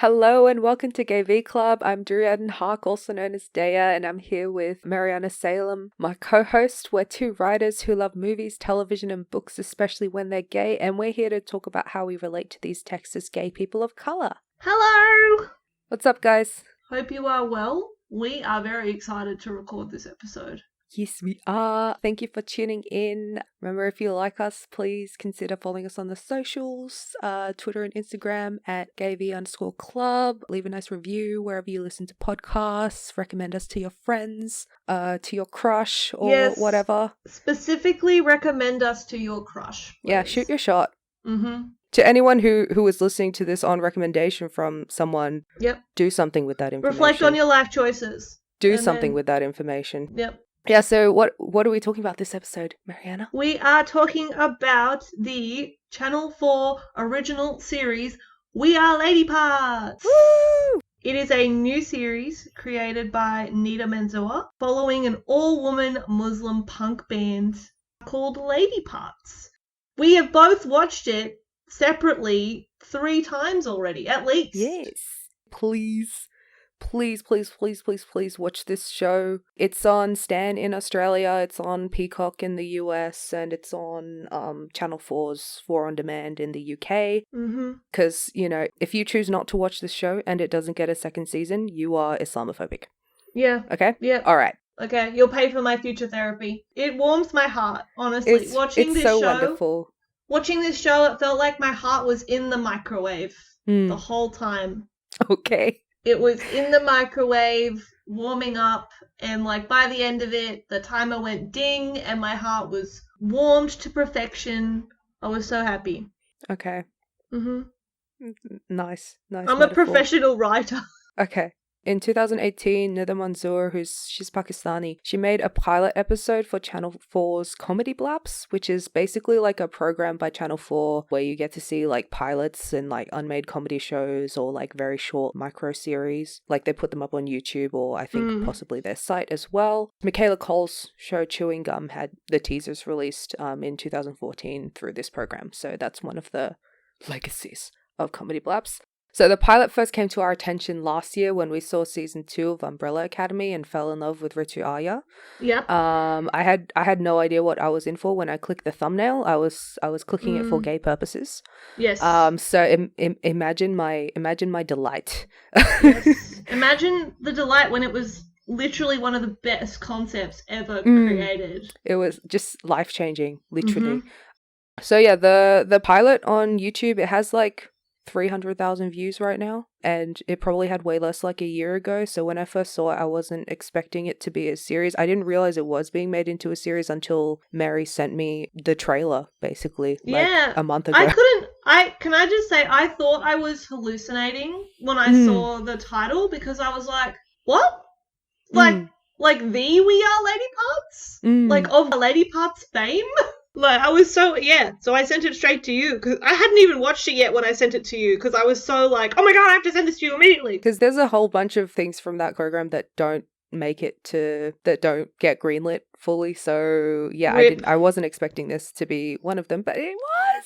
Hello and welcome to GayV Club. I'm Drew Eden Hawk, also known as Daya, and I'm here with Mariana Salem, my co-host. We're two writers who love movies, television, and books, especially when they're gay, and we're here to talk about how we relate to these texts as gay people of color. Hello! What's up, guys? Hope you are well. We are very excited to record this episode. Yes, we are. Thank you for tuning in. Remember, if you like us, please consider following us on the socials, Twitter and Instagram at GayV_club. Leave a nice review wherever you listen to podcasts. Recommend us to your friends, to your crush, or whatever. Specifically recommend us to your crush, please. Yeah, shoot your shot. Mm-hmm. To anyone who is listening to this on recommendation from someone, do something with that information. Reflect on your life choices. Do something with that information. Yep. Yeah, so what are we talking about this episode, Mariana? We are talking about the Channel 4 original series, We Are Lady Parts! Woo! It is a new series created by Nida Manzoor, following an all-woman Muslim punk band called Lady Parts. We have both watched it separately 3 times already, at least. Yes. Please watch this show. It's on Stan in Australia, it's on Peacock in the US, and it's on Channel 4's 4 On Demand in the UK. Because, if you choose not to watch this show and it doesn't get a second season, you are Islamophobic. Yeah. Okay? Yeah. All right. Okay, you'll pay for my future therapy. It warms my heart, honestly. It's so wonderful. Watching this show, it felt like my heart was in the microwave the whole time. Okay. It was in the microwave, warming up, and by the end of it, the timer went ding, and my heart was warmed to perfection. I was so happy. Okay. Nice. I'm metaphor. a professional writer. Okay. In 2018, Nida Manzoor, she's Pakistani, she made a pilot episode for Channel 4's Comedy Blaps, which is basically like a program by Channel 4 where you get to see pilots and unmade comedy shows or very short micro series. They put them up on YouTube or I think possibly their site as well. Michaela Cole's show Chewing Gum had the teasers released in 2014 through this program, so that's one of the legacies of Comedy Blaps. So the pilot first came to our attention last year when we saw season 2 of Umbrella Academy and fell in love with Ritu Arya. Yep. I had no idea what I was in for when I clicked the thumbnail. I was clicking it for gay purposes. Yes. So imagine my delight. Yes. Imagine the delight when it was literally one of the best concepts ever created. It was just life-changing, literally. So yeah, the pilot on YouTube, it has 300,000 views right now, and it probably had way less a year ago. So when I first saw it, I wasn't expecting it to be a series. I didn't realize it was being made into a series until Mary sent me the trailer, basically, a month ago. Can I just say, I thought I was hallucinating when I saw the title, because I was like, what? The We Are Lady Parts? Of Lady Parts fame? I was so I sent it straight to you, because I hadn't even watched it yet when I sent it to you, because I was so oh my god, I have to send this to you immediately. Because there's a whole bunch of things from that program that don't get greenlit fully, so yeah, I wasn't expecting this to be one of them, but it was.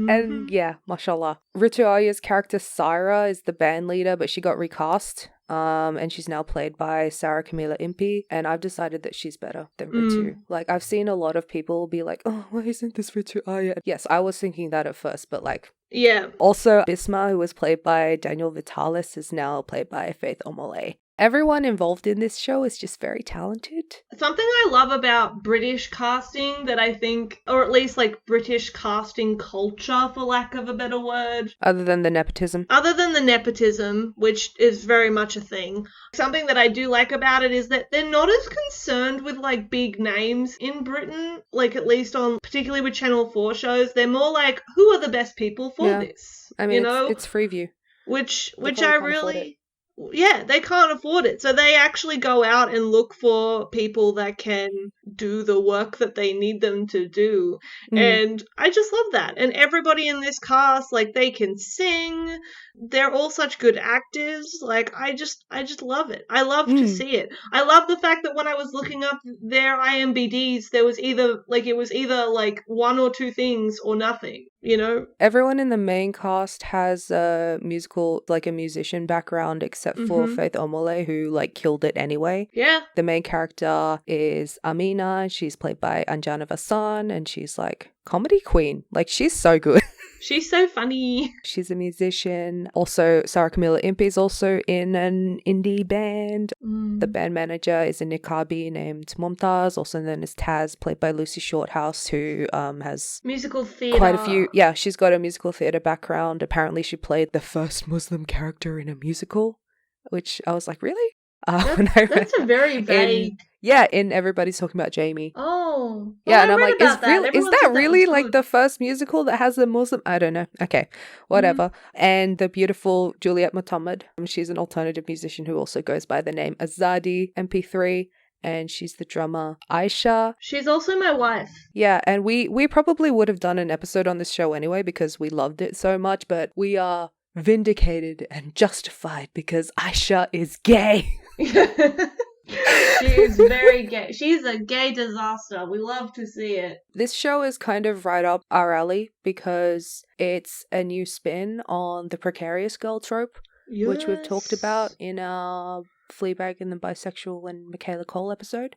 And yeah, mashallah. Ritu Arya's character Saira is the band leader, but she got recast. And she's now played by Sarah Camilla Impey, and I've decided that she's better than Ritu. I've seen a lot of people be like, oh, why isn't this Ritu Arya? Yes, I was thinking that at first, but yeah. Also, Bisma, who was played by Daniel Vitalis, is now played by Faith Omole. Everyone involved in this show is just very talented. Something I love about British casting that I think, or at least British casting culture, for lack of a better word. Other than the nepotism, which is very much a thing. Something that I do like about it is that they're not as concerned with big names in Britain, at least particularly with Channel 4 shows. They're more who are the best people for this? I mean, it's Freeview. Which I yeah, they can't afford it. So they actually go out and look for people that can do the work that they need them to do. And I just love that. And everybody in this cast, like, they can sing. They're all such good actors. Like, I just love it. I love to see it. I love the fact that when I was looking up their IMDb's, there was either like one or two things or nothing, you know? Everyone in the main cast has a musical, like a musician background, except for Faith Omole, who like killed it anyway. Yeah. The main character is Amina. She's played by Anjana Vasan, and she's like comedy queen. Like, she's so good. She's so funny. She's a musician. Also, Sarah Camilla Impi is also in an indie band. The band manager is a niqabi named Momtaz, also known as Taz, played by Lucy Shorthouse, who has musical theatre. Quite a few. Yeah, she's got a musical theatre background. Apparently, she played the first Muslim character in a musical, which I was like, really? That's a very vague. In Everybody's Talking About Jamie. Oh. Yeah, well, and I'm like, is that really that like the first musical that has a Muslim? I don't know. Okay, whatever. And the beautiful Juliet Muhammad. She's an alternative musician who also goes by the name Azadi MP3. And she's the drummer Aisha. She's also my wife. Yeah, and we probably would have done an episode on this show anyway because we loved it so much, but we are vindicated and justified because Aisha is gay. She is very gay. She's a gay disaster. We love to see it. This show is kind of right up our alley because it's a new spin on the precarious girl trope, which we've talked about in our Fleabag and the Bisexual and Michaela Cole episode.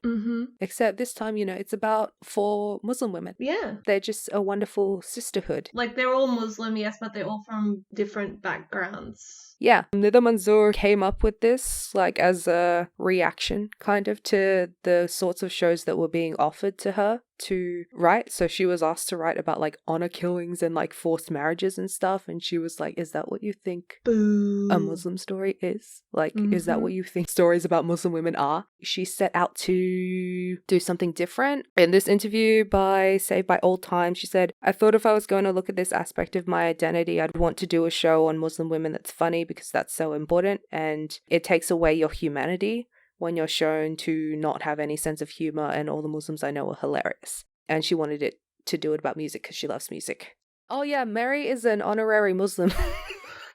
Except this time, it's about 4 Muslim women. Yeah. They're just a wonderful sisterhood. Like, they're all Muslim, yes, but they're all from different backgrounds. Yeah, Nida Manzoor came up with this like as a reaction kind of to the sorts of shows that were being offered to her to write. So she was asked to write about like honor killings and like forced marriages and stuff, and she was like, is that what you think a Muslim story is? Like, is that what you think stories about Muslim women are? She set out to do something different. In this interview by Saved by Old Time, she said, I thought if I was going to look at this aspect of my identity, I'd want to do a show on Muslim women that's funny because that's so important, and it takes away your humanity when you're shown to not have any sense of humor, and all the Muslims I know are hilarious. And she wanted it to do it about music because she loves music. Oh yeah, Mary is an honorary Muslim.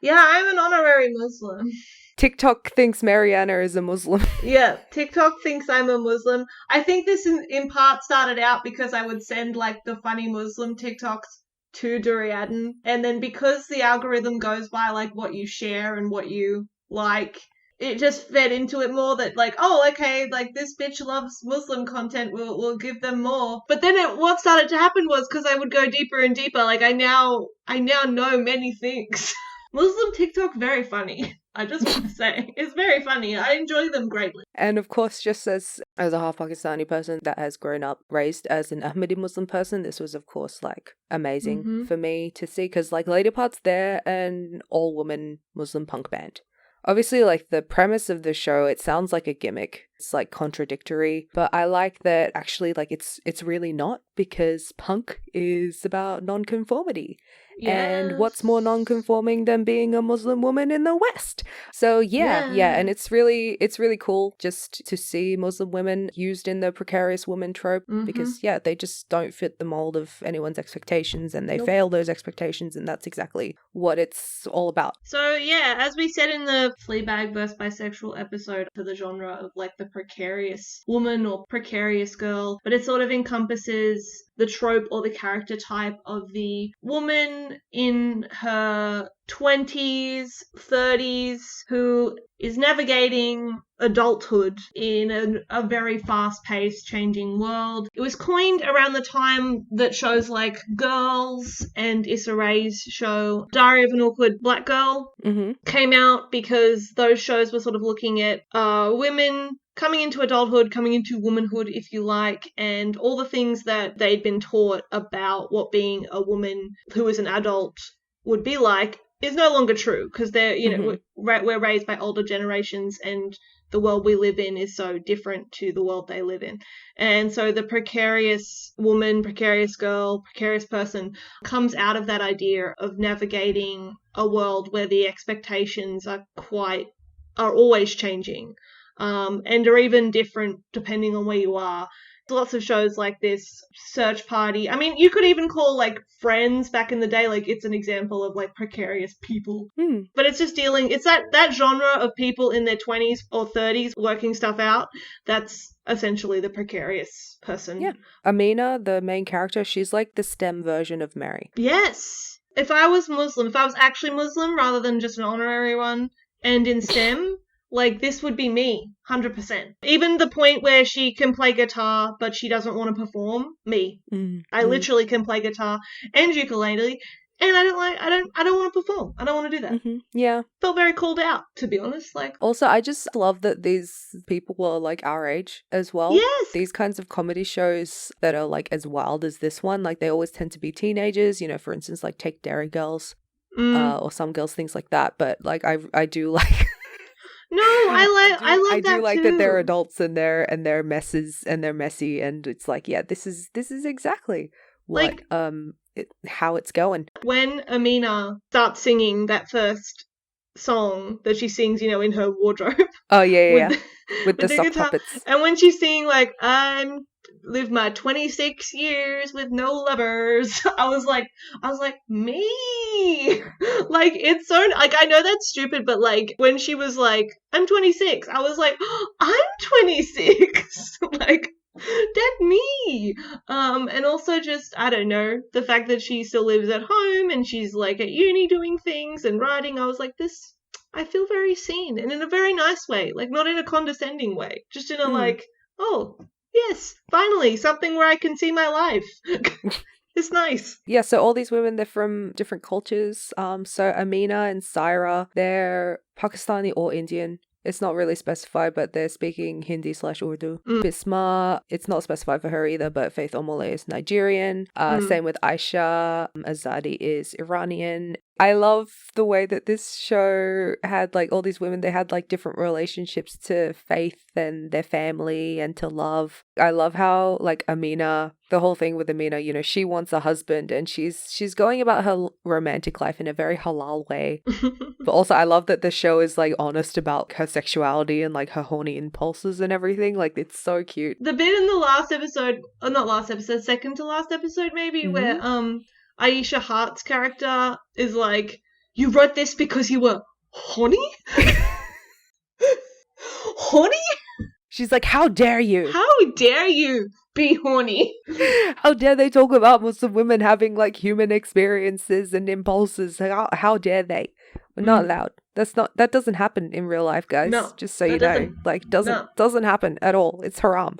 Yeah, I'm an honorary Muslim. TikTok thinks Mariana is a Muslim. Yeah, TikTok thinks I'm a Muslim. I think this in part started out because I would send like the funny Muslim TikToks to Duriadin, and then because the algorithm goes by like what you share and what you like, it just fed into it more that like, oh, okay, like this bitch loves Muslim content, we'll give them more. But then what started to happen was, because I would go deeper and deeper, like I now know many things. Muslim TikTok, very funny. I just want to say, it's very funny. I enjoy them greatly. And of course, just as a half Pakistani person that has grown up raised as an Ahmadi Muslim person, this was of course like amazing for me to see, because like Lady Part's they're an all-woman Muslim punk band. Obviously, like the premise of the show, it sounds like a gimmick. It's like contradictory, but I like that actually like it's really not, because punk is about non-conformity. Yes. And what's more non-conforming than being a Muslim woman in the West? So yeah, and it's really cool just to see Muslim women used in the precarious woman trope, because they just don't fit the mold of anyone's expectations, and they fail those expectations, and that's exactly what it's all about. So yeah, as we said in the Fleabag vs. Bisexual episode, for the genre of like the precarious woman or precarious girl, but it sort of encompasses the trope or the character type of the woman in her 20s, 30s, who is navigating adulthood in a very fast-paced, changing world. It was coined around the time that shows like Girls and Issa Rae's show Diary of an Awkward Black Girl came out, because those shows were sort of looking at women coming into adulthood, coming into womanhood, if you like, and all the things that they'd been taught about what being a woman who is an adult would be like is no longer true, because they're, we're raised by older generations, and the world we live in is so different to the world they live in. And so the precarious woman, precarious girl, precarious person comes out of that idea of navigating a world where the expectations are quite are always changing, and are even different depending on where you are. Lots of shows like this, Search Party. I mean, you could even call like Friends back in the day, like it's an example of like precarious people. But it's just it's that genre of people in their 20s or 30s working stuff out. That's essentially the precarious person. Yeah. Amina, the main character, she's like the STEM version of Mary. Yes. If I was actually Muslim rather than just an honorary one and in STEM, like, this would be me, 100%. Even the point where she can play guitar, but she doesn't want to perform, me. I literally can play guitar and ukulele, and I don't want to perform. I don't want to do that. Yeah. Felt very called out, to be honest. Like, also, I just love that these people are like our age as well. Yes. These kinds of comedy shows that are like as wild as this one, like they always tend to be teenagers, you know, for instance, like take Dairy Girls, or Some Girls, things like that. But like I do like No, I love that do like too. that they're adults and they're messes and they're messy, and it's like, yeah, this is exactly what like, how it's going. When Amina starts singing that first song that she sings, you know, in her wardrobe. Oh yeah, with the sock guitar. puppets. And when she's singing like I'm lived my 26 years with no lovers, I was like, me. Like, it's so, like, I know that's stupid, but like when she was like, I'm 26, I was like, I'm 26. Like, that's me. And also just, I don't know, the fact that she still lives at home and she's like at uni doing things and writing, I was like, this, I feel very seen, and in a very nice way, like not in a condescending way, just in a like, oh, yes, finally, something where I can see my life. It's nice. Yeah, so all these women, they're from different cultures. So Amina and Saira, they're Pakistani or Indian. It's not really specified, but they're speaking Hindi/Urdu. Bisma, it's not specified for her either, but Faith Omole is Nigerian. Same with Aisha. Azadi is Iranian. I love the way that this show had like all these women, they had like different relationships to faith and their family and to love. I love how like Amina, the whole thing with Amina, you know, she wants a husband and she's going about her romantic life in a very halal way. But also I love that the show is like honest about her sexuality and like her horny impulses and everything. Like, it's so cute. The bit in the last episode, or not last episode, second to last episode maybe, where Aisha Hart's character is like, you wrote this because you were horny? Horny? She's like, how dare you? How dare you be horny? How dare they talk about Muslim women having like human experiences and impulses? How dare they? We're not allowed. That doesn't happen in real life, guys. No, just so you know. Like, doesn't happen at all. It's haram.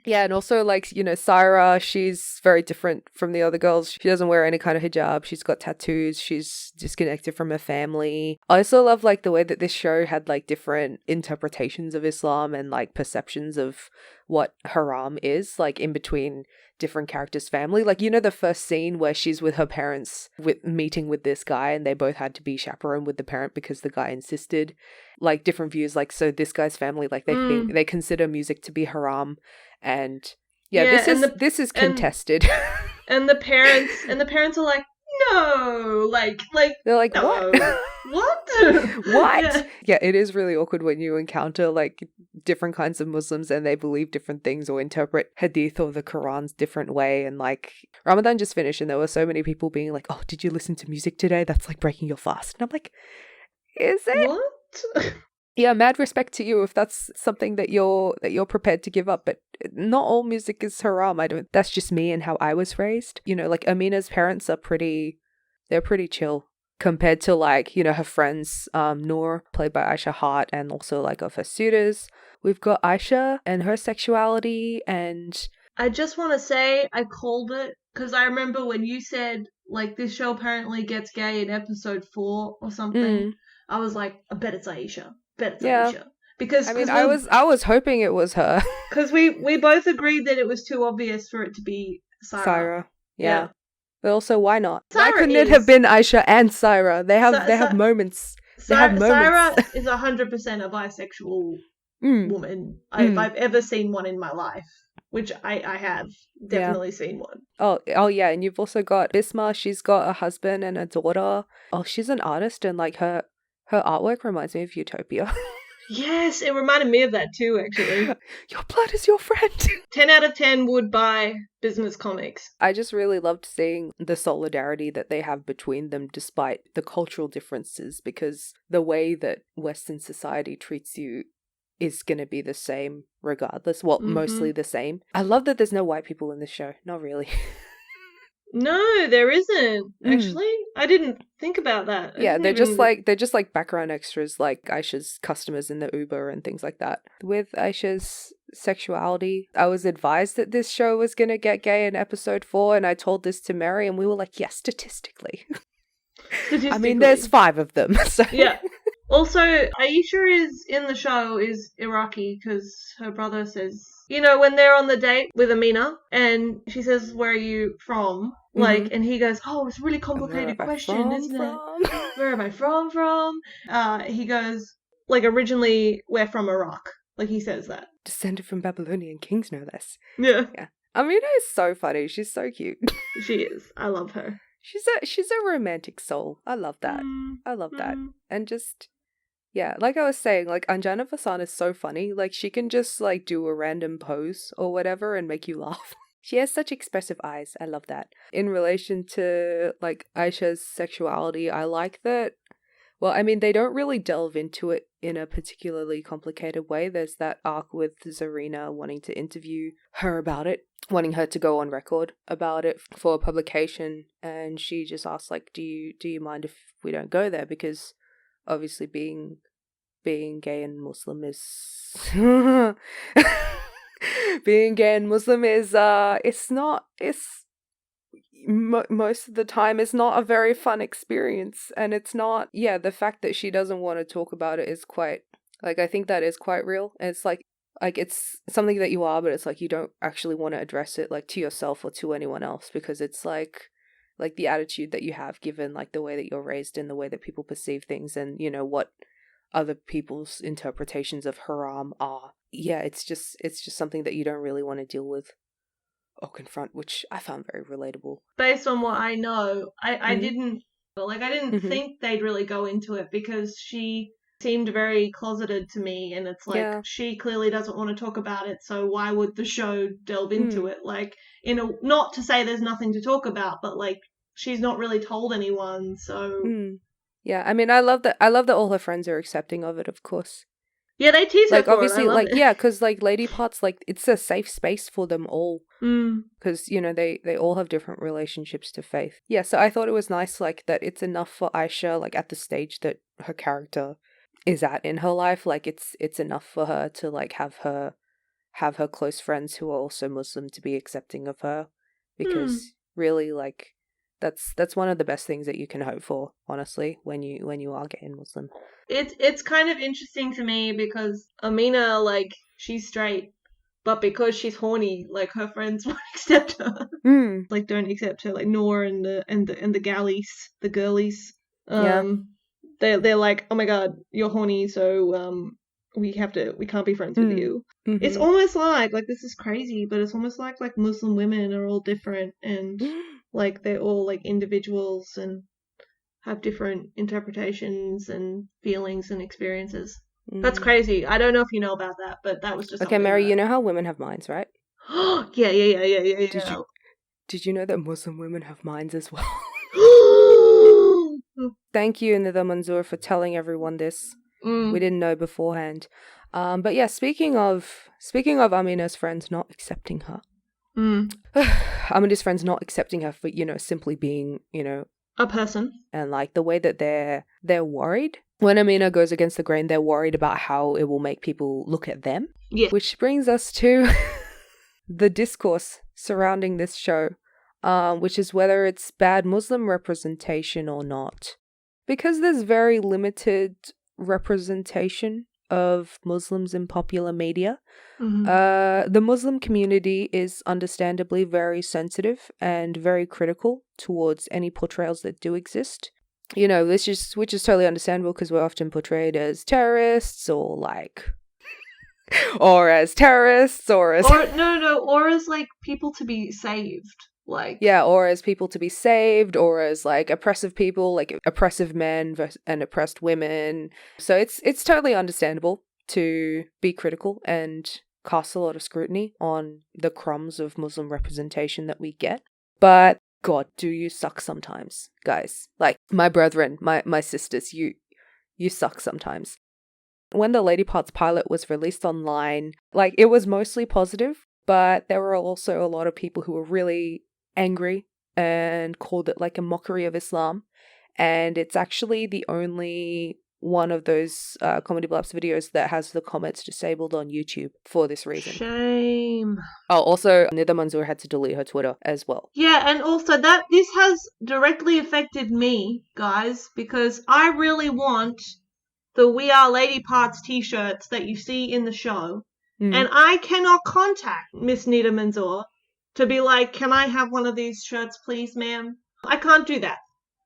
Yeah, and also like, you know, Saira, she's very different from the other girls. She doesn't wear any kind of hijab. She's got tattoos. She's disconnected from her family. I also love like the way that this show had like different interpretations of Islam and like perceptions of what haram is, like in between different characters' family. Like, you know, the first scene where she's with her parents meeting with this guy, and they both had to be chaperoned with the parent because the guy insisted. Like, different views, like, so this guy's family, like, they consider music to be haram, and this is contested. And the parents are like, no, like they're like, no. what? What? What? Yeah, it is really awkward when you encounter like different kinds of Muslims and they believe different things or interpret Hadith or the Quran's different way. And like, Ramadan just finished and there were so many people being like, oh, did you listen to music today? That's like breaking your fast. And I'm like, is it? What? Yeah, mad respect to you if that's something that you're prepared to give up, but not all music is haram. That's just me and how I was raised. You know, like Amina's parents are they're pretty chill compared to like, you know, her friends, Noor, played by Aisha Hart, and also like of her suitors. We've got Aisha and her sexuality, and I just want to say I called it because I remember when you said like this show apparently gets gay in episode 4 or something. I was like, I bet it's Aisha. Aisha. Because I mean, I was hoping it was her. Because we both agreed that it was too obvious for it to be Saira. Yeah. But also, why not? Saira why couldn't it have been Aisha and Saira? They have moments. Saira is 100% a bisexual woman. If I've ever seen one in my life, which I have definitely seen one. Oh yeah, and you've also got Bisma. She's got a husband and a daughter. Oh, she's an artist, and like her Her artwork reminds me of Utopia. Yes, it reminded me of that too, actually. Your blood is your friend. 10 out of 10 would buy business comics. I just really loved seeing the solidarity that they have between them despite the cultural differences, because the way that Western society treats you is going to be the same regardless. Well, mostly the same. I love that there's no white people in this show. Not really. No, there isn't. Actually, I didn't think about that. Yeah, they're just like background extras, like Aisha's customers in the Uber and things like that. With Aisha's sexuality, I was advised that this show was gonna get gay in episode 4, and I told this to Mary, and we were like, yes, statistically. I mean, there's 5 of them. So. Yeah. Also, Aisha is in the show is Iraqi because her brother says, you know, when they're on the date with Amina and she says, "Where are you from?" Like, and he goes, "Oh, it's a really complicated question, isn't it? Where am I from? He goes, like, originally we're from Iraq. Like, he says that. Descended from Babylonian kings, no less. Yeah. Amina is so funny. She's so cute. She is. I love her. She's a romantic soul. I love that. I love that. And just, yeah, like I was saying, like, Anjana Vasan is so funny. Like, she can just, like, do a random pose or whatever and make you laugh. She has such expressive eyes. I love that. In relation to, like, Aisha's sexuality, I like that. Well, I mean, they don't really delve into it in a particularly complicated way. There's that arc with Zarina wanting to interview her about it, wanting her to go on record about it for a publication, and she just asks, like, do you mind if we don't go there? Because obviously being gay and Muslim is being gay and Muslim is most of the time it's not a very fun experience, and it's not, the fact that she doesn't want to talk about it is quite, like, I think that is quite real. And it's like it's something that you are, but it's like you don't actually want to address it, like, to yourself or to anyone else, because it's like the attitude that you have given, like, the way that you're raised and the way that people perceive things, and, you know, what other people's interpretations of haram are. Yeah, it's just something that you don't really want to deal with or confront, which I found very relatable. Based on what I know, I didn't think they'd really go into it, because she seemed very closeted to me, and it's like, she clearly doesn't want to talk about it, so why would the show delve into it? Like, not to say there's nothing to talk about, but, like, she's not really told anyone, so... Yeah, I mean, I love that all her friends are accepting of it, of course. Yeah, they tease her, like, for obviously, it. I love like, it. yeah, because, like, Lady Parts, like, it's a safe space for them all. Because, you know, they all have different relationships to faith. Yeah, so I thought it was nice, like, that it's enough for Aisha, like, at the stage that her character is at in her life. Like, it's enough for her to, like, have her close friends who are also Muslim to be accepting of her. Because really, like, that's one of the best things that you can hope for, honestly, when you are gay and Muslim. It's kind of interesting to me because Amina, like, she's straight, but because she's horny, like, her friends won't accept her. Like, don't accept her, like Noor and the galleys, the girlies. They're like, oh my god, you're horny, so we can't be friends with you. It's almost like this is crazy, but it's almost like Muslim women are all different, and like they're all like individuals and have different interpretations and feelings and experiences. That's crazy. I don't know if you know about that, but that was just okay, Mary. You know how women have minds, right? Yeah. Did you know that Muslim women have minds as well? Thank you, Nida Manzoor, for telling everyone this. We didn't know beforehand. But yeah, speaking of Amina's friends not accepting her. Amina's friends not accepting her for, you know, simply being, you know, a person. And like the way that they're worried. When Amina goes against the grain, they're worried about how it will make people look at them. Yeah. Which brings us to the discourse surrounding this show, which is whether it's bad Muslim representation or not. Because there's very limited representation of Muslims in popular media. The Muslim community is understandably very sensitive and very critical towards any portrayals that do exist. You know, which is totally understandable, because we're often portrayed as terrorists or like or as like people to be saved. Like, yeah, or as people to be saved, or as like oppressive people, like oppressive men and oppressed women. So it's totally understandable to be critical and cast a lot of scrutiny on the crumbs of Muslim representation that we get. But God, do you suck sometimes, guys? Like my brethren, my sisters, you suck sometimes. When the Lady Parts pilot was released online, like it was mostly positive, but there were also a lot of people who were really angry and called it like a mockery of Islam. And it's actually the only one of those Comedy Blabs videos that has the comments disabled on YouTube for this reason. shame. Oh, also, Nida Manzoor had to delete her Twitter as well. Yeah, and also this has directly affected me, guys, because I really want the We Are Lady Parts t-shirts that you see in the show. And I cannot contact Miss Nida Manzoor to be like, can I have one of these shirts, please, ma'am? I can't do that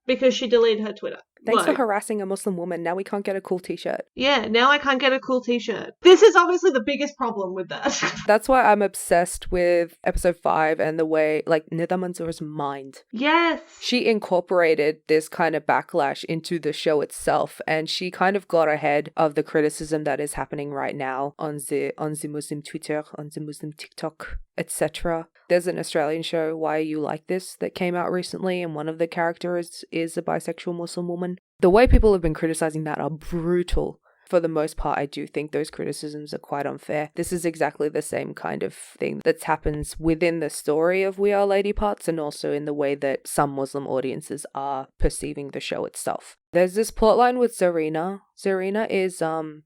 because she deleted her Twitter. Thanks for harassing a Muslim woman. Now we can't get a cool t-shirt. Yeah, now I can't get a cool t-shirt. This is obviously the biggest problem with that. That's why I'm obsessed with episode 5 and the way, like, Nida Manzoor's mind. Yes. She incorporated this kind of backlash into the show itself, and she kind of got ahead of the criticism that is happening right now on the Muslim Twitter, on the Muslim TikTok, etc. There's an Australian show, Why Are You Like This, that came out recently, and one of the characters is a bisexual Muslim woman. The way people have been criticizing that are brutal. For the most part, I do think those criticisms are quite unfair. This is exactly the same kind of thing that happens within the story of We Are Lady Parts and also in the way that some Muslim audiences are perceiving the show itself. There's this plotline with Zarina. Zarina is an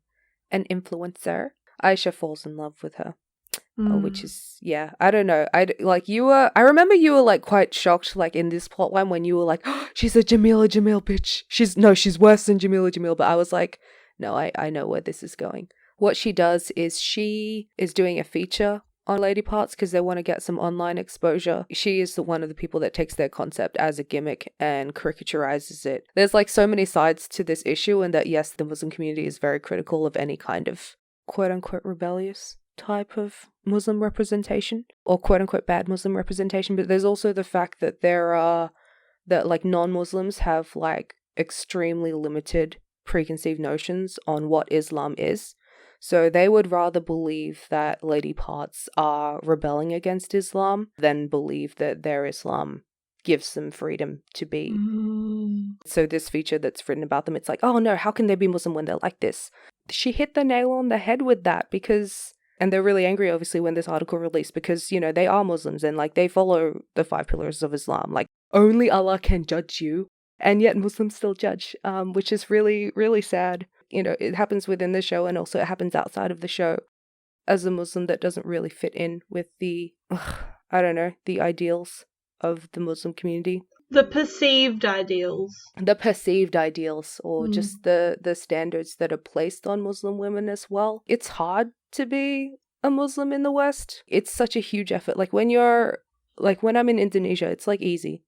influencer. Aisha falls in love with her. Which is, yeah, I don't know. I remember you were like quite shocked, like in this plotline when you were like, oh, she's a Jamila Jamil bitch. She's worse than Jamila Jamil. But I was like, no, I know where this is going. What she does is she is doing a feature on Lady Parts because they want to get some online exposure. She is one of the people that takes their concept as a gimmick and caricaturizes it. There's like so many sides to this issue, and that yes, the Muslim community is very critical of any kind of quote unquote rebellious type of Muslim representation or quote unquote bad Muslim representation, but there's also the fact that that like non-Muslims have like extremely limited preconceived notions on what Islam is. So they would rather believe that Lady Parts are rebelling against Islam than believe that their Islam gives them freedom to be. So this feature that's written about them, it's like, oh no, how can they be Muslim when they're like this? She hit the nail on the head with that because... And they're really angry, obviously, when this article released because, you know, they are Muslims and, like, they follow the 5 pillars of Islam. Like, only Allah can judge you, and yet Muslims still judge, which is really, really sad. You know, it happens within the show and also it happens outside of the show. As a Muslim that doesn't really fit in with the, the ideals of the Muslim community. The perceived ideals. The perceived ideals, or just the standards that are placed on Muslim women as well. It's hard to be a Muslim in the West. It's such a huge effort. Like when I'm in Indonesia, it's like easy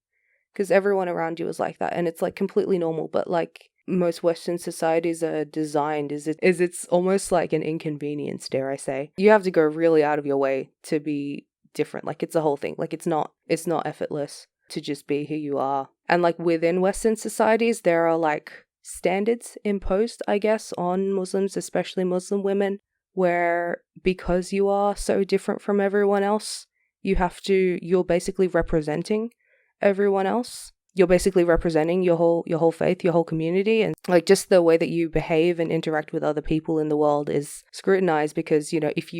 because everyone around you is like that and it's like completely normal. But like most Western societies are designed is it's almost like an inconvenience, dare I say. You have to go really out of your way to be different. Like it's a whole thing. Like it's not effortless to just be who you are. And like within Western societies, there are like standards imposed, I guess, on Muslims, especially Muslim women, where because you are so different from everyone else, you're basically representing everyone else. You're basically representing your whole faith, your whole community, and like just the way that you behave and interact with other people in the world is scrutinized because, you know, if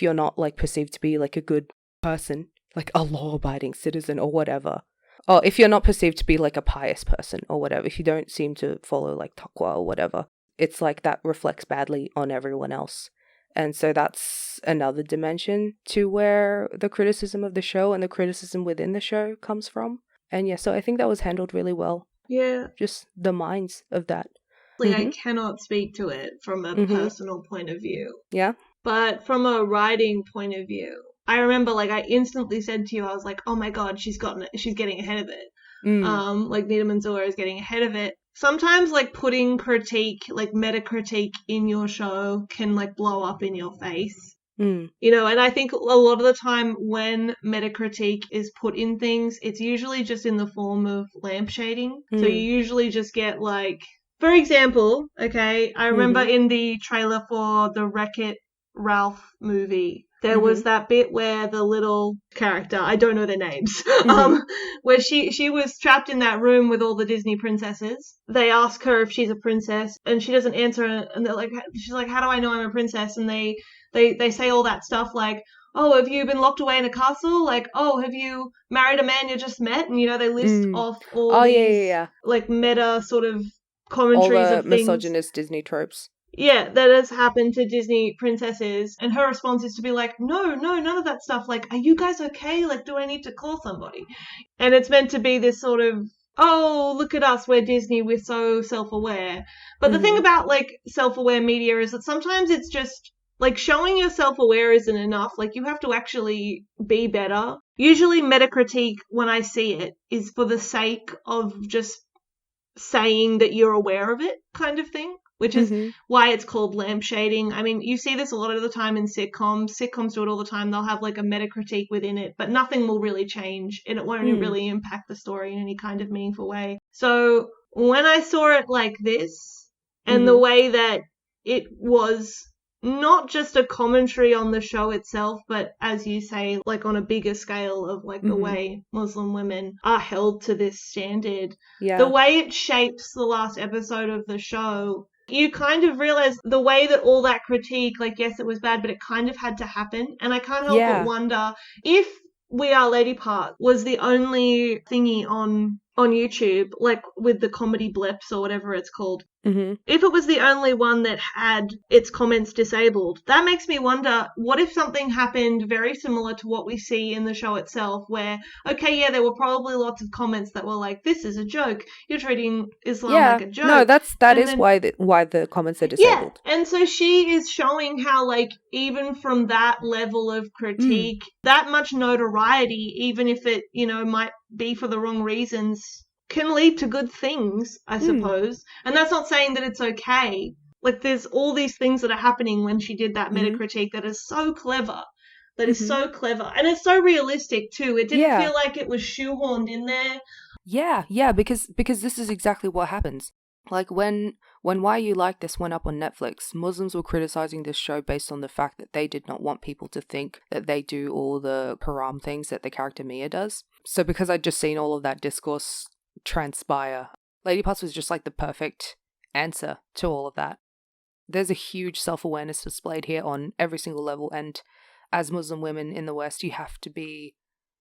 you're not like perceived to be like a good person, like a law-abiding citizen or whatever, or if you're not perceived to be like a pious person or whatever, if you don't seem to follow like taqwa or whatever, it's like that reflects badly on everyone else. And so that's another dimension to where the criticism of the show and the criticism within the show comes from. And yeah, so I think that was handled really well. Yeah. Just the minds of that. I cannot speak to it from a personal point of view. Yeah. But from a writing point of view, I remember like I instantly said to you, I was like, oh my God, she's getting ahead of it. Like Nida Manzoor is getting ahead of it. Sometimes like putting critique, like meta critique in your show can like blow up in your face. You know, and I think a lot of the time when metacritique is put in things, it's usually just in the form of lampshading. So you usually just get like, for example, okay, I remember in the trailer for the Wreck-It Ralph movie, there was that bit where the little character, I don't know their names, where she was trapped in that room with all the Disney princesses. They ask her if she's a princess, and she doesn't answer, and they're like, she's like, how do I know I'm a princess? And they say all that stuff like, oh, have you been locked away in a castle? Like, oh, have you married a man you just met? And, you know, they list off all these, like, meta sort of commentaries all the of things. misogynist Disney tropes. Yeah, that has happened to Disney princesses. And her response is to be like, no, none of that stuff. Like, are you guys okay? Like, do I need to call somebody? And it's meant to be this sort of, oh, look at us, we're Disney, we're so self-aware. But the thing about, like, self-aware media is that sometimes it's just, like, showing you're self-aware isn't enough. Like, you have to actually be better. Usually metacritique, when I see it, is for the sake of just saying that you're aware of it kind of thing, which is why it's called lampshading. I mean, you see this a lot of the time in sitcoms. Sitcoms do it all the time. They'll have, like, a metacritique within it, but nothing will really change, and it won't really impact the story in any kind of meaningful way. So when I saw it like this, and the way that it was not just a commentary on the show itself, but as you say, like on a bigger scale of like the way Muslim women are held to this standard, the way it shapes the last episode of the show, you kind of realize the way that all that critique, like, yes, it was bad, but it kind of had to happen. And I can't help but wonder if We Are Lady Part was the only thingy on YouTube, like with the comedy blips or whatever it's called. If it was the only one that had its comments disabled, that makes me wonder, what if something happened very similar to what we see in the show itself, where, okay, yeah, there were probably lots of comments that were like, this is a joke, you're treating Islam like a joke. No, that is why the comments are disabled. Yeah, and so she is showing how, like, even from that level of critique, that much notoriety, even if it, you know, might be for the wrong reasons, can lead to good things, I suppose. And that's not saying that it's okay. Like, there's all these things that are happening when she did that metacritique that is so clever. That is so clever. And it's so realistic, too. It didn't feel like it was shoehorned in there. Yeah, because this is exactly what happens. Like, when Why You Like This went up on Netflix, Muslims were criticizing this show based on the fact that they did not want people to think that they do all the haram things that the character Mia does. So because I'd just seen all of that discourse transpire, Lady Parts was just like the perfect answer to all of that. There's a huge self-awareness displayed here on every single level, and as Muslim women in the West, you have to be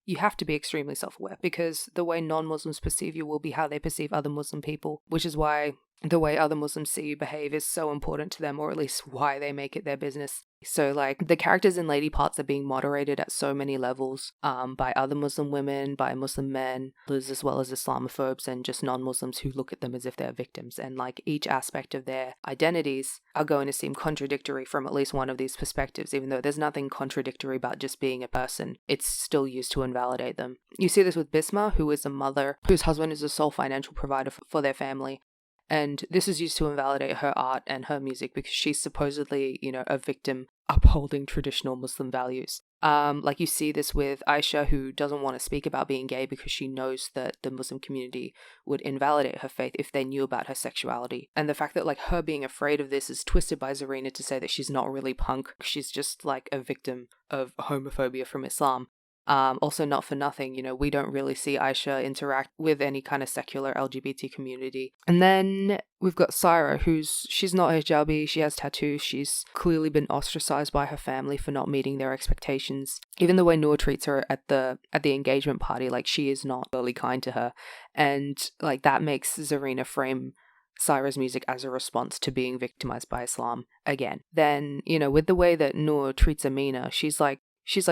extremely self-aware, because the way non-Muslims perceive you will be how they perceive other Muslim people, which is why the way other Muslims see you behave is so important to them, or at least why they make it their business. So, like, the characters in Lady Parts are being moderated at so many levels, by other Muslim women, by Muslim men, as well as Islamophobes and just non-Muslims who look at them as if they're victims. And, like, each aspect of their identities are going to seem contradictory from at least one of these perspectives, even though there's nothing contradictory about just being a person. It's still used to invalidate them. You see this with Bisma, who is a mother whose husband is the sole financial provider for their family. And this is used to invalidate her art and her music because she's supposedly, you know, a victim upholding traditional Muslim values. Like, you see this with Aisha, who doesn't want to speak about being gay because she knows that the Muslim community would invalidate her faith if they knew about her sexuality. And the fact that, like, her being afraid of this is twisted by Zarina to say that she's not really punk. She's just, like, a victim of homophobia from Islam. Also, not for nothing, you know, we don't really see Aisha interact with any kind of secular LGBT community. And then we've got Syra, she's not hijabi, she has tattoos, she's clearly been ostracized by her family for not meeting their expectations. Even the way Noor treats her at the engagement party, like, she is not really kind to her. And, like, that makes Zarina frame Syra's music as a response to being victimized by Islam again. Then, you know, with the way that Noor treats Amina, she's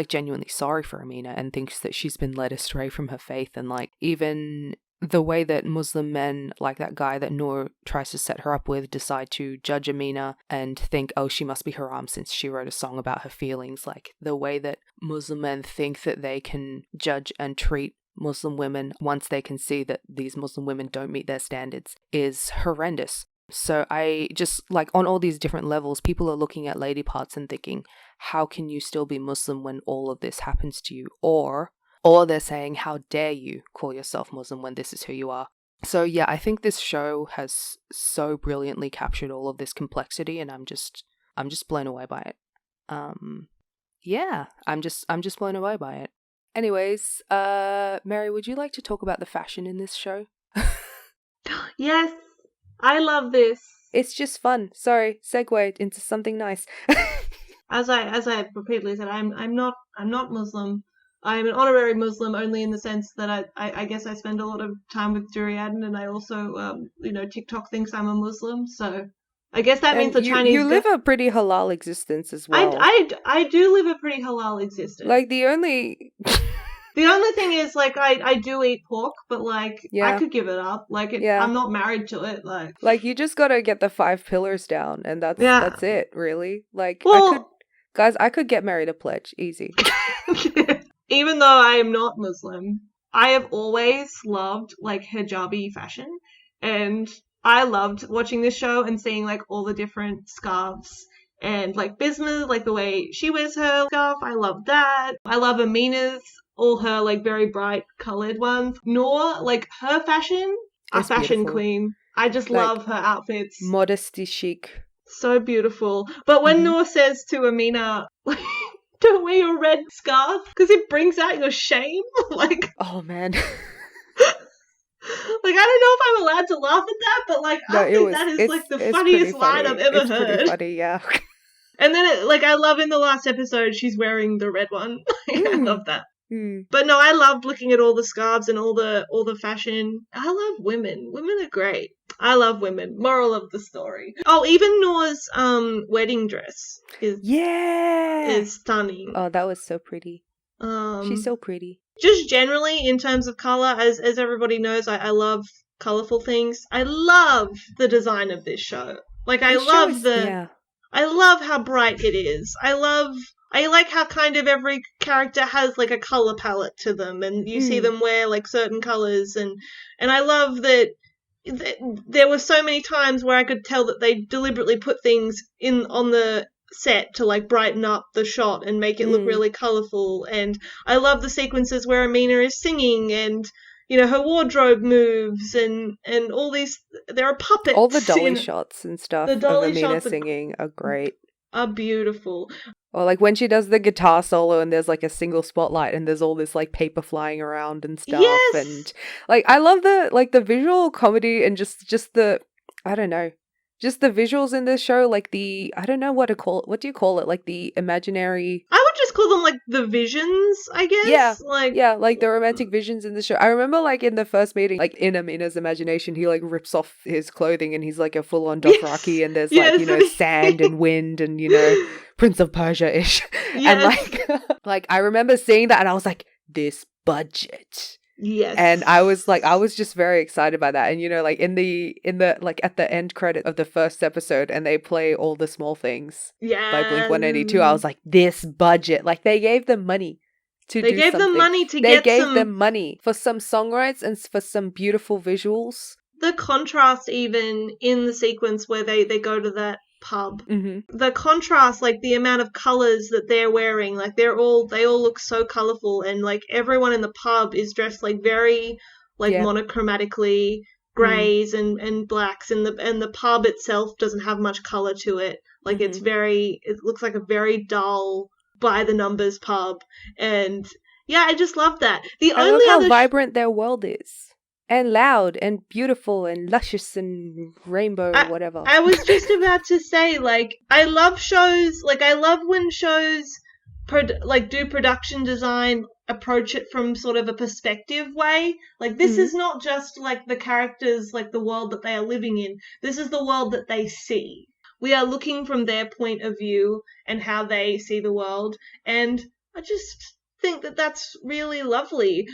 genuinely sorry for Amina and thinks that she's been led astray from her faith. And, like, even the way that Muslim men, like that guy that Noor tries to set her up with, decide to judge Amina and think, oh, she must be haram since she wrote a song about her feelings. Like, the way that Muslim men think that they can judge and treat Muslim women once they can see that these Muslim women don't meet their standards is horrendous. So I just, like, on all these different levels, people are looking at lady parts and thinking, how can you still be Muslim when all of this happens to you? Or they're saying, how dare you call yourself Muslim when this is who you are? So yeah, I think this show has so brilliantly captured all of this complexity, and I'm just blown away by it. Yeah, I'm just blown away by it. Anyways, Mary, would you like to talk about the fashion in this show? Yes, I love this. It's just fun. Sorry, segue into something nice. As I repeatedly said, I'm not Muslim. I'm an honorary Muslim only in the sense that I guess I spend a lot of time with Durian, and I also TikTok thinks I'm a Muslim, so I guess that means the Chinese. You live a pretty halal existence as well. I do live a pretty halal existence. Like the only thing is, like, I do eat pork, but like I could give it up. Like I'm not married to it. Like you just gotta get the 5 pillars down, and that's it, really. Like, I could get married a pledge, easy. Even though I am not Muslim, I have always loved like hijabi fashion, and I loved watching this show and seeing like all the different scarves. And like Bisma, like the way she wears her scarf, I love that. I love Amina's, all her like very bright coloured ones. Noor, like her fashion, a fashion beautiful. Queen. I just love her outfits. Modesty chic. So beautiful. But when Noor says to Amina, like, don't wear your red scarf because it brings out your shame. Like, oh man. Like, I don't know if I'm allowed to laugh at that, but like, I think that is like the funniest line I've ever heard. Pretty funny, yeah. And then, I love in the last episode, she's wearing the red one. I love that. But no, I loved looking at all the scarves and all the fashion. I love women. Women are great. I love women. Moral of the story. Oh, even Noor's wedding dress is stunning. Oh, that was so pretty. She's so pretty. Just generally, in terms of colour, as everybody knows, I love colourful things. I love the design of this show. Like, I love how bright it is. I like how kind of every character has like a colour palette to them, and you see them wear like certain colours, and I love that there were so many times where I could tell that they deliberately put things on the set to like brighten up the shot and make it look really colourful. And I love the sequences where Amina is singing and, you know, her wardrobe moves and all these, there are puppets. All the dolly shots and stuff of Amina singing are great. Are beautiful. Or like when she does the guitar solo and there's like a single spotlight and there's all this like paper flying around and stuff. Yes! And like I love the visual comedy and just the, I don't know, just the visuals in this show, like I don't know what do you call it? Like the imaginary. I would just call them like the visions, I guess. Yeah, like the romantic visions in the show. I remember like in the first meeting, like in Amina's imagination, he like rips off his clothing and he's like a full on Dothraki and there's like, you know, sand and wind and, you know, Prince of Persia-ish. Yes. And like I remember seeing that and I was like, this budget. Yes. And I was just very excited by that. And, you know, like in the like at the end credit of the first episode and they play All the Small Things by Blink-182, I was like, this budget. Like they gave them money to do something. They gave them money to They gave them money for some songwrites and for some beautiful visuals. The contrast even in the sequence where they go to that pub. The contrast, like the amount of colours that they're wearing, like they all look so colourful, and like everyone in the pub is dressed like very like monochromatically greys and blacks, and the pub itself doesn't have much colour to it. Like it looks like a very dull by the numbers pub, and yeah, I just love that. I love how vibrant their world is. And loud and beautiful and luscious and rainbow or whatever. I was just about to say, like, I love shows, like, I love when shows, do production design, approach it from sort of a perspective way. Like, this is not just, like, the characters, like, the world that they are living in. This is the world that they see. We are looking from their point of view and how they see the world. And I just think that that's really lovely.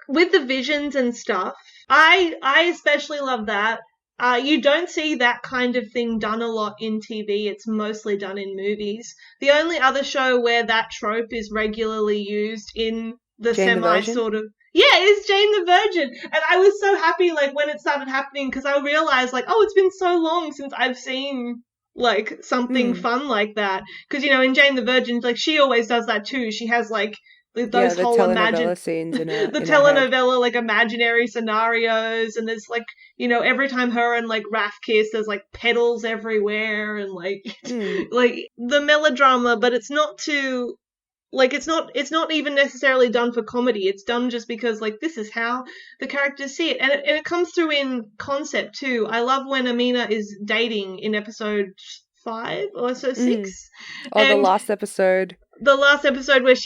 With the visions and stuff, I especially love that. You don't see that kind of thing done a lot in TV. It's mostly done in movies. The only other show where that trope is regularly used in the sort of... Yeah, it's Jane the Virgin. And I was so happy, like, when it started happening, because I realized, like, oh, it's been so long since I've seen, like, something fun like that. Because, in Jane the Virgin, like, she always does that too. She has, like, those the whole telenovela scenes in the her head. telenovela, like, imaginary scenarios, and there's, like, every time her and, like, Raph kiss, there's, like, petals everywhere, and, like, like, the melodrama, but it's not too... Like, it's not even necessarily done for comedy. It's done just because, like, this is how the characters see it. And it comes through in concept, too. I love when Amina is dating in episode 5 or so 6. Oh, the last episode. The last episode where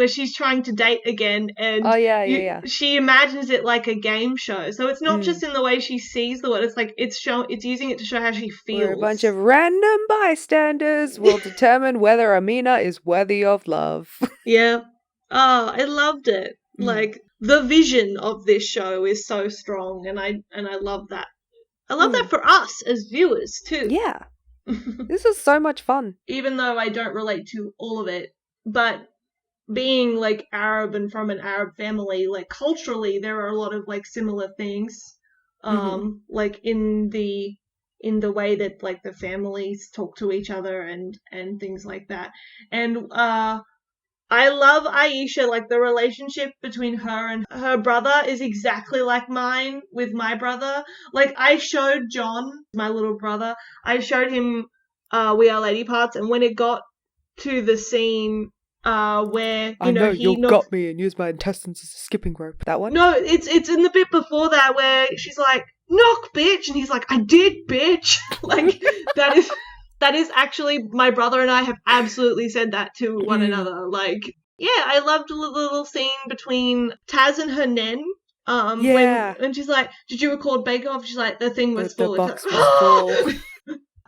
she's trying to date again, and she imagines it like a game show. So it's not just in the way she sees the world. It's like it's using it to show how she feels. Where a bunch of random bystanders will determine whether Amina is worthy of love. Yeah. Oh, I loved it. Like, the vision of this show is so strong, and I love that. I love that for us as viewers too. Yeah. This is so much fun. Even though I don't relate to all of it, but being, like, Arab and from an Arab family, like, culturally there are a lot of, like, similar things, like in the way that, like, the families talk to each other and things like that. And I love Aisha. Like, the relationship between her and her brother is exactly like mine with my brother. Like, I showed John, my little brother, I showed him We Are Lady Parts, and when it got to the scene where, I know you got me and used my intestines as a skipping rope. That one? No, it's in the bit before that where she's like, knock, bitch, and he's like, I did, bitch. Like, that is actually, my brother and I have absolutely said that to one another. Like, yeah, I loved the little scene between Taz and her nan. When she's like, did you record Bake Off? She's like, the thing was full. The box was full.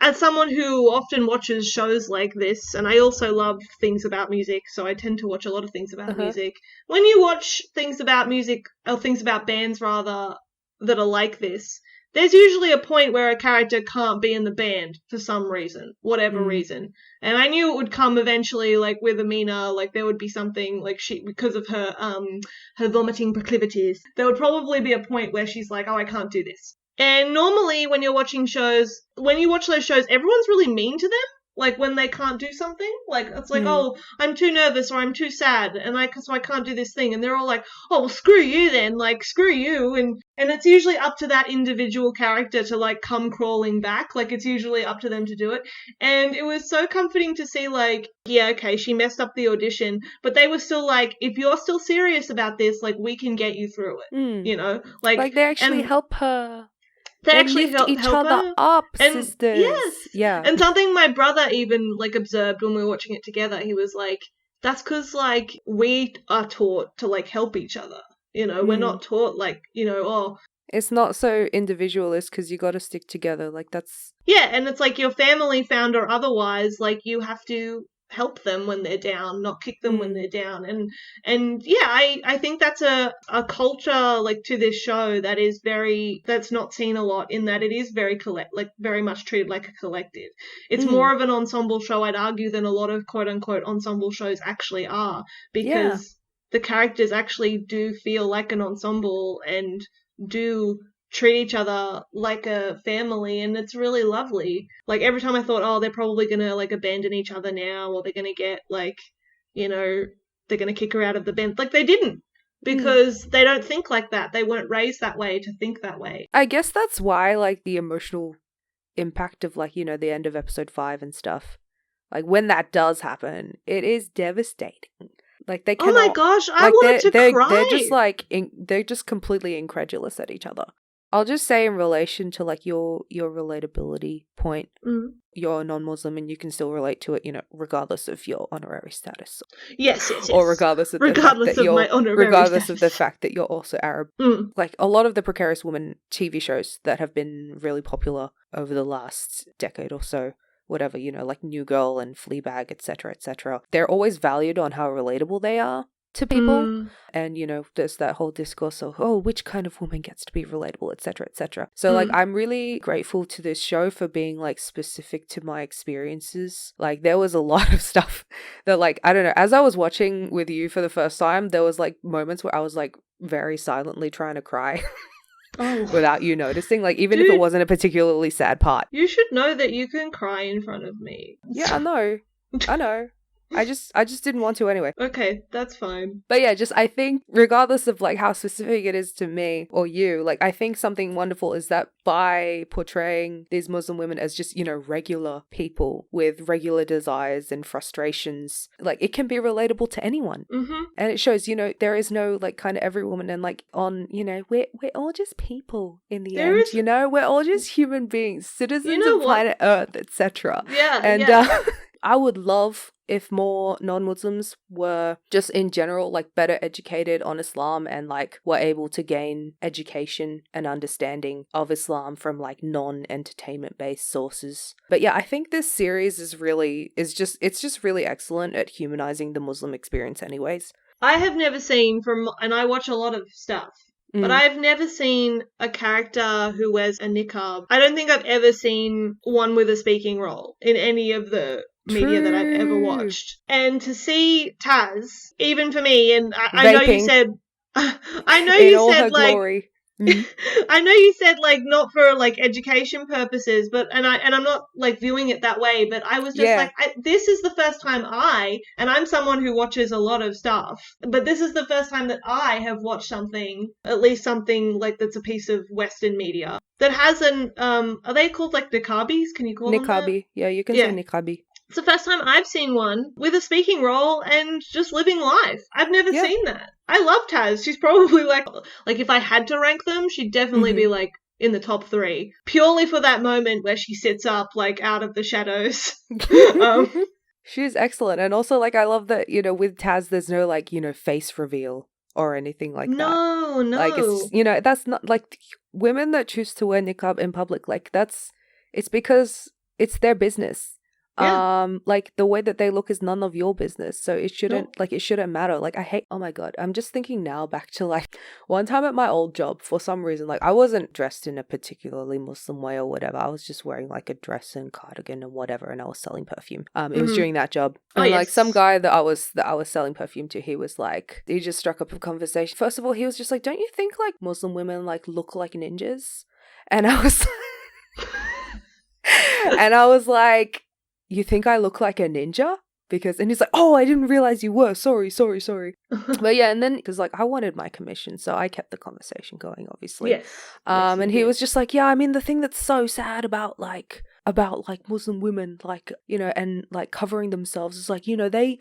As someone who often watches shows like this, and I also love things about music, so I tend to watch a lot of things about music. When you watch things about music, or things about bands rather, that are like this, there's usually a point where a character can't be in the band for some reason, whatever reason. And I knew it would come eventually, like with Amina, like there would be something, like because of her vomiting proclivities, there would probably be a point where she's like, oh, I can't do this. And normally when you're watching shows, when you watch those shows, everyone's really mean to them. Like when they can't do something, like it's like, oh, I'm too nervous or I'm too sad, and so I can't do this thing, and they're all like, oh, well, screw you then, like screw you, and it's usually up to that individual character to like come crawling back, like it's usually up to them to do it, and it was so comforting to see like, yeah, okay, she messed up the audition, but they were still like, if you're still serious about this, like we can get you through it, you know, like they actually help her. They actually lift each help other her. up, and, sisters. Yes. Yeah. And something my brother even, like, observed when we were watching it together, he was like, that's because, like, we are taught to, like, help each other. You know, we're not taught, like, you know, oh... It's not so individualist because you got to stick together. Like, that's... Yeah, and it's like your family found or otherwise, like, you have to help them when they're down, not kick them when they're down. And yeah, I think that's a culture like to this show that is that's not seen a lot, in that it is very very much treated like a collective. It's more of an ensemble show, I'd argue, than a lot of quote unquote ensemble shows actually are, because the characters actually do feel like an ensemble and do treat each other like a family, and it's really lovely. Like, every time I thought, oh, they're probably gonna, like, abandon each other now, or they're gonna get, like, you know, they're gonna kick her out of the band. Like, they didn't. Because they don't think like that. They weren't raised that way to think that way. I guess that's why, like, the emotional impact of, like, you know, the end of episode 5 and stuff. Like, when that does happen, it is devastating. Like, they cannot... Oh my gosh, I wanted to cry! They're just, like, they're just completely incredulous at each other. I'll just say, in relation to, like, your relatability point, you're a non-Muslim and you can still relate to it, you know, regardless of your honorary status. Yes. Or regardless of my honorary regardless status. of the fact that you're also Arab. Like, a lot of the Precarious Woman TV shows that have been really popular over the last decade or so, whatever, you know, like New Girl and Fleabag, etc., they're always valued on how relatable they are to people. And, you know, there's that whole discourse of, oh, which kind of woman gets to be relatable, etc. So like, I'm really grateful to this show for being like specific to my experiences. Like, there was a lot of stuff that, like, I don't know, as I was watching with you for the first time, there was like moments where I was like very silently trying to cry Oh. without you noticing, like even if it wasn't a particularly sad part. You should know that you can cry in front of me. Yeah, I know. I just didn't want to anyway. Okay, that's fine. But yeah, just I think regardless of like how specific it is to me or you, like I think something wonderful is that by portraying these Muslim women as just, you know, regular people with regular desires and frustrations, like it can be relatable to anyone. Mm-hmm. And it shows, you know, there is no like kind of every woman and like on, you know, we're all just people in the end, you know, we're all just human beings, citizens of planet Earth, etc. Yeah. And I would love if more non-Muslims were just in general like better educated on Islam and like were able to gain education and understanding of Islam from like non-entertainment based sources. But yeah, I think this series is just really excellent at humanizing the Muslim experience anyways. I have never seen and I watch a lot of stuff. But I've never seen a character who wears a niqab. I don't think I've ever seen one with a speaking role in any of the media that I've ever watched. And to see Taz, even for me, and I know you said, I know you said like, glory. I know you said like not for like education purposes, but and I'm not like viewing it that way, but I was just like, this is the first time and I'm someone who watches a lot of stuff, but this is the first time that I have watched something, at least something like that's a piece of Western media that has are they called like niqabis? Can you call them that? Yeah, you can say niqabi. It's the first time I've seen one with a speaking role and just living life. I've never seen that. I love Taz. She's probably like if I had to rank them, she'd definitely be like in the top 3. Purely for that moment where she sits up like out of the shadows. She's excellent. And also like I love that, you know, with Taz there's no like, you know, face reveal or anything like that. No. Like it's, you know, that's not like women that choose to wear niqab in public, like it's because it's their business. Yeah. Like the way that they look is none of your business, so it shouldn't it shouldn't matter. Like oh my god, I'm just thinking now back to like one time at my old job, for some reason, like I wasn't dressed in a particularly Muslim way or whatever. I was just wearing like a dress and cardigan and whatever, and I was selling perfume. It was during that job, and like some guy that I was selling perfume to, he just struck up a conversation. First of all, he was just like, don't you think like Muslim women like look like ninjas? And I was and I was like, you think I look like a ninja? And he's like, oh, I didn't realize you were. Sorry. But yeah, and then, because like I wanted my commission, so I kept the conversation going, obviously. Yes. And he was just like, yeah, I mean, the thing that's so sad about Muslim women, like, you know, and like covering themselves is like, you know, they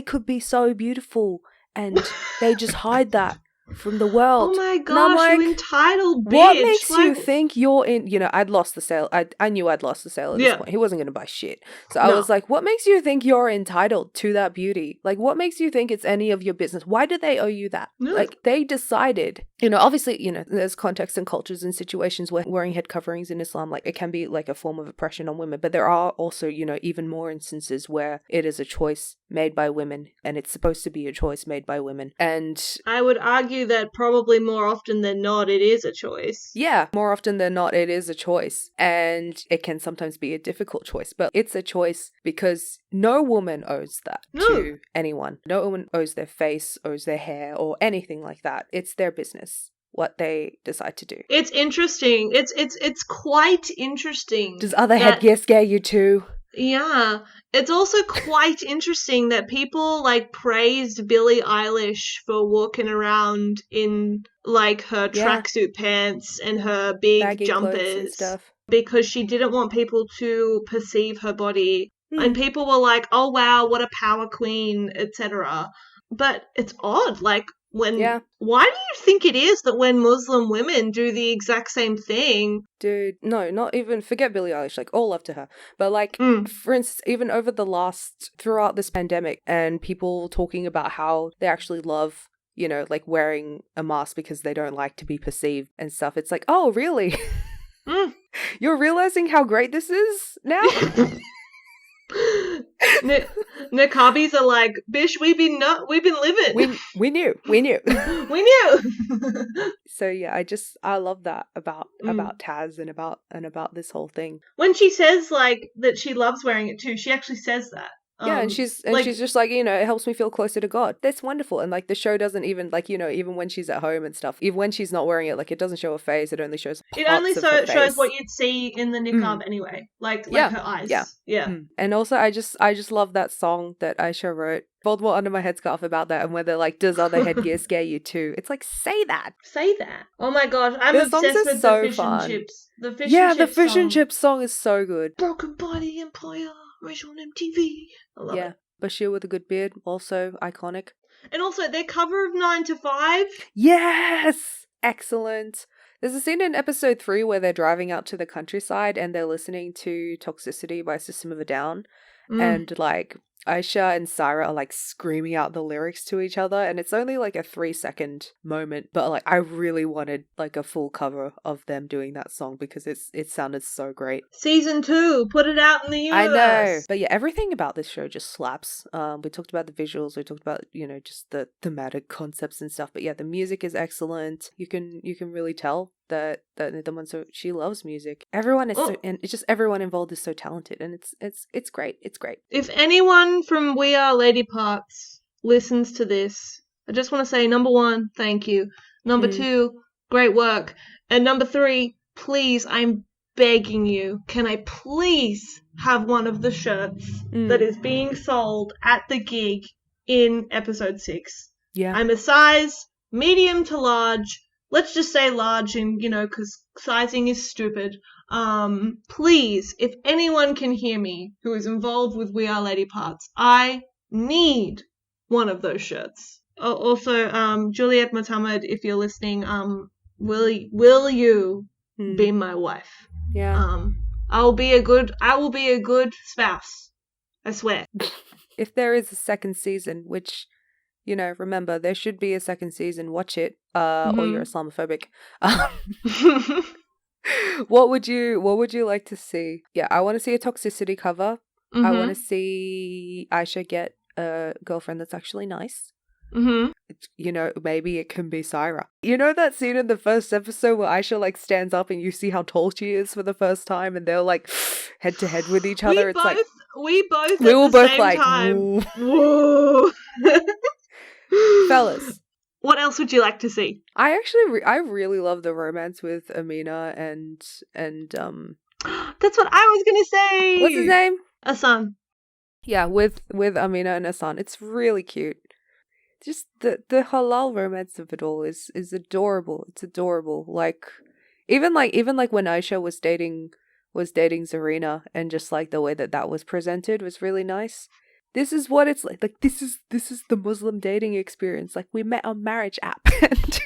could be so beautiful and they just hide that from the world. Oh my gosh, like, you entitled bitch. What makes you think you're in, you know, I'd lost the sale. I knew I'd lost the sale at this point. He wasn't going to buy shit. So I was like, what makes you think you're entitled to that beauty? Like, what makes you think it's any of your business? Why do they owe you that? No. Like, they decided, you know, obviously, you know, there's contexts and cultures and situations where wearing head coverings in Islam, like, it can be like a form of oppression on women. But there are also, you know, even more instances where it is a choice made by women, and it's supposed to be a choice made by women. And I would argue that probably more often than not, it is a choice. Yeah, more often than not, it is a choice. And it can sometimes be a difficult choice, but it's a choice because no woman owes that to anyone. No woman owes their face, owes their hair, or anything like that. It's their business what they decide to do. It's interesting. It's quite interesting. Does other headgear scare you too? Yeah. It's also quite interesting that people like praised Billie Eilish for walking around in like her tracksuit pants and her big baggy jumpers and stuff, because she didn't want people to perceive her body. And people were like, "Oh wow, what a power queen," etc. But it's odd, like why do you think it is that when Muslim women do the exact same thing? Dude, no, not even, forget Billie Eilish, like, all love to her. But, like, for instance, even throughout this pandemic, and people talking about how they actually love, you know, like, wearing a mask because they don't like to be perceived and stuff. It's like, oh, really? You're realizing how great this is now? Niqabis are like, bish, we've been living. We knew. We knew. So yeah, I love that about Taz and about this whole thing. When she says like that she loves wearing it too, she actually says that. Yeah, and she's just like, you know, it helps me feel closer to God. That's wonderful. And like the show doesn't even like, you know, even when she's at home and stuff, even when she's not wearing it, like it doesn't show her face. It only shows parts of her face. Shows what you'd see in the niqab anyway, like her eyes. Yeah. And also, I just love that song that Aisha wrote, Voldemort Under My Headscarf, about that, and where they're like, does other headgear scare you too? It's like, say that. Oh my gosh, I'm obsessed with the fish and chips. The fish and chips song is so good. Broken Body Empire, Rachel on MTV. I love it. Bashir with a good beard, also iconic. And also their cover of 9 to 5. Yes! Excellent. There's a scene in episode 3 where they're driving out to the countryside and they're listening to Toxicity by System of a Down. And like Aisha and Syra are like screaming out the lyrics to each other, and it's only like a 3-second moment, but like I really wanted like a full cover of them doing that song because it sounded so great. Season 2, put it out in the universe. I know, but yeah, everything about this show just slaps. We talked about the visuals, we talked about, you know, just the thematic concepts and stuff, but yeah, the music is excellent. You can really tell that the one, so she loves music. Everyone is and it's just everyone involved is so talented, and it's great. It's great. If anyone from We Are Lady Parts listens to this, I just want to say, number 1, thank you. Number 2, great work. And number 3, please, I'm begging you, can I please have one of the shirts that is being sold at the gig in episode 6? Yeah. I'm a size medium to large. Let's just say large, and, you know, because sizing is stupid. Please, if anyone can hear me who is involved with We Are Lady Parts, I need one of those shirts. Also, Juliet Mohammed, if you're listening, will you be my wife? Yeah. I will be a good spouse. I swear. If there is a second season, which, you know, remember, there should be a second season. Watch it, or you're Islamophobic. What would you like to see? Yeah, I want to see a Toxicity cover. I want to see Aisha get a girlfriend that's actually nice. You know, maybe it can be Syra. You know that scene in the first episode where Aisha like stands up and you see how tall she is for the first time, and they're like head to head with each other. We were both like, time. Whoa. Fellas, what else would you like to see? I really love the romance with Amina and That's what I was gonna say. What's his name? Asan. Yeah, with Amina and Asan. It's really cute. Just the halal romance of it all is adorable. It's adorable. Like even like when Aisha was dating Zarina, and just like the way that was presented was really nice. This is what it's like. Like this is the Muslim dating experience. Like we met on marriage app and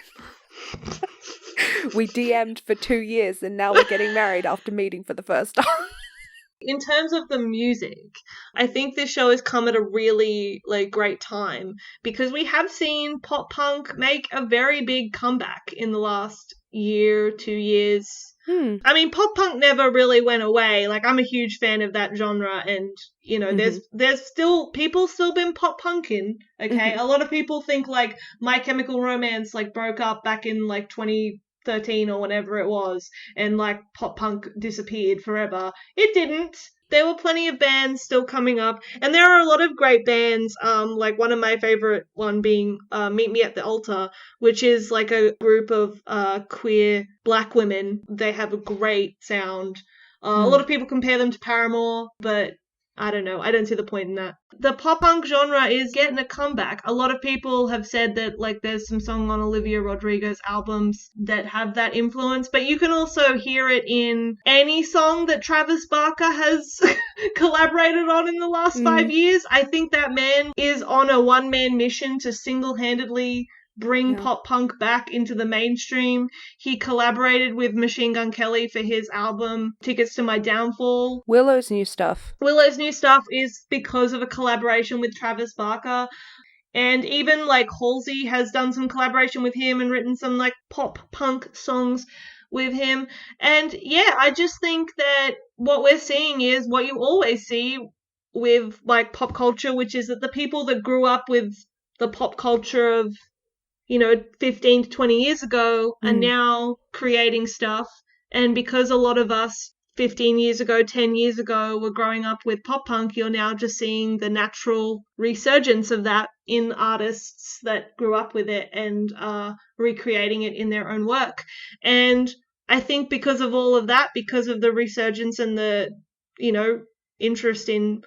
we DM'd for 2 years, and now we're getting married after meeting for the first time. In terms of the music, I think this show has come at a really great time, because we have seen pop punk make a very big comeback in the last year, 2 years. I mean, pop punk never really went away. Like, I'm a huge fan of that genre, and, you know, there's still people still been pop punking, okay? A lot of people think, like, My Chemical Romance, like, broke up back in, like, 2013 or whatever it was, and, like, pop punk disappeared forever. It didn't. There were plenty of bands still coming up, and there are a lot of great bands, like one of my favorite one being Meet Me at the Altar, which is like a group of queer black women. They have a great sound. A lot of people compare them to Paramore, but I don't know. I don't see the point in that. The pop punk genre is getting a comeback. A lot of people have said that, like, there's some song on Olivia Rodrigo's albums that have that influence, but you can also hear it in any song that Travis Barker has collaborated on in the last 5 years. I think that man is on a one-man mission to single-handedly bring pop punk back into the mainstream. He collaborated with Machine Gun Kelly for his album Tickets to My Downfall. Willow's new stuff is because of a collaboration with Travis Barker. And even like Halsey has done some collaboration with him and written some like pop punk songs with him. And yeah, I just think that what we're seeing is what you always see with like pop culture, which is that the people that grew up with the pop culture of, you know, 15 to 20 years ago are now creating stuff. And because a lot of us 15 years ago, 10 years ago were growing up with pop punk, you're now just seeing the natural resurgence of that in artists that grew up with it and are recreating it in their own work. And I think because of all of that, because of the resurgence and the, interest in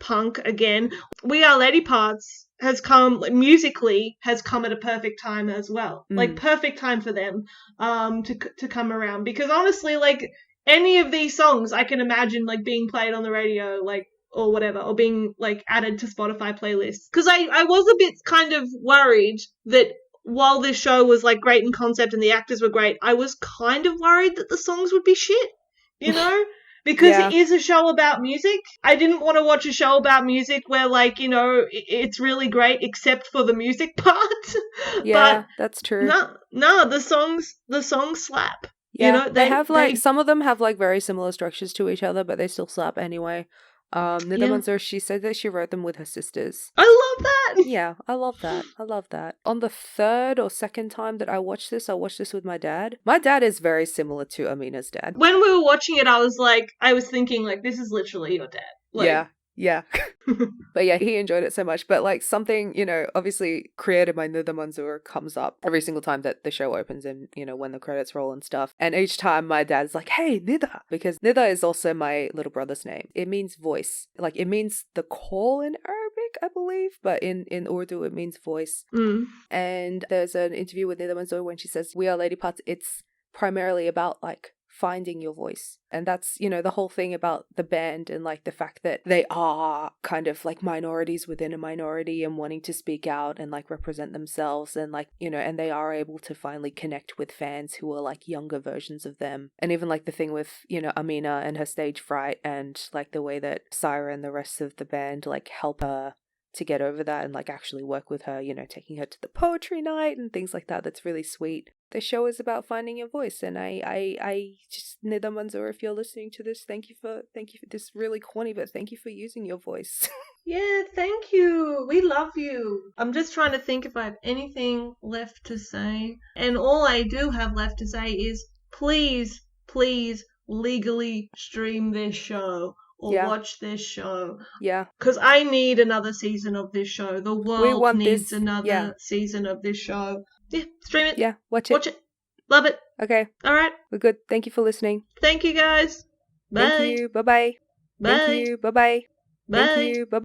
punk again, We Are Lady Parts has come musically has come at a perfect time as well. Like perfect time for them to come around, because honestly, like, any of these songs I can imagine like being played on the radio, like, or whatever, or being like added to Spotify playlists. Because I was a bit kind of worried that while this show was like great in concept and the actors were great, I was kind of worried that the songs would be shit, because it is a show about music. I didn't want to watch a show about music where, like, it's really great except for the music part. Yeah, but that's true. No, the songs slap. Yeah, they have like some of them have like very similar structures to each other, but they still slap anyway. Nida Manzoor, she said that she wrote them with her sisters. I love that. Yeah, I love that. I love that. On the third or second time that I watched this with my dad. My dad is very similar to Amina's dad. When we were watching it, I was thinking, like, this is literally your dad. Like, yeah. But yeah, he enjoyed it so much. But like something, obviously created by Nida Manzoor comes up every single time that the show opens and, when the credits roll and stuff. And each time my dad's like, hey, Nida. Because Nida is also my little brother's name. It means voice. Like, it means the call in Arabic, I believe. But in Urdu, it means voice. And there's an interview with Nida Manzoor when she says, We Are Lady Parts. It's primarily about like finding your voice. And that's, the whole thing about the band and like the fact that they are kind of like minorities within a minority and wanting to speak out and like represent themselves and like, and they are able to finally connect with fans who are like younger versions of them. And even like the thing with, Amina and her stage fright and like the way that Syra and the rest of the band like help her to get over that and like actually work with her, taking her to the poetry night and things like that. That's really sweet. The show is about finding your voice, and I just, Nida Manzoor, if you're listening to this, thank you for this really corny, but thank you for using your voice. Yeah, thank you. We love you. I'm just trying to think if I have anything left to say. And all I do have left to say is please, please legally stream this show. Or watch this show. Yeah. Because I need another season of this show. The world needs another season of this show. Yeah, stream it. Yeah, watch it. Love it. Okay. All right. We're good. Thank you for listening. Thank you, guys. Bye. Thank you. Bye-bye. Bye. Thank you. Bye-bye. Bye. Thank you. Bye-bye.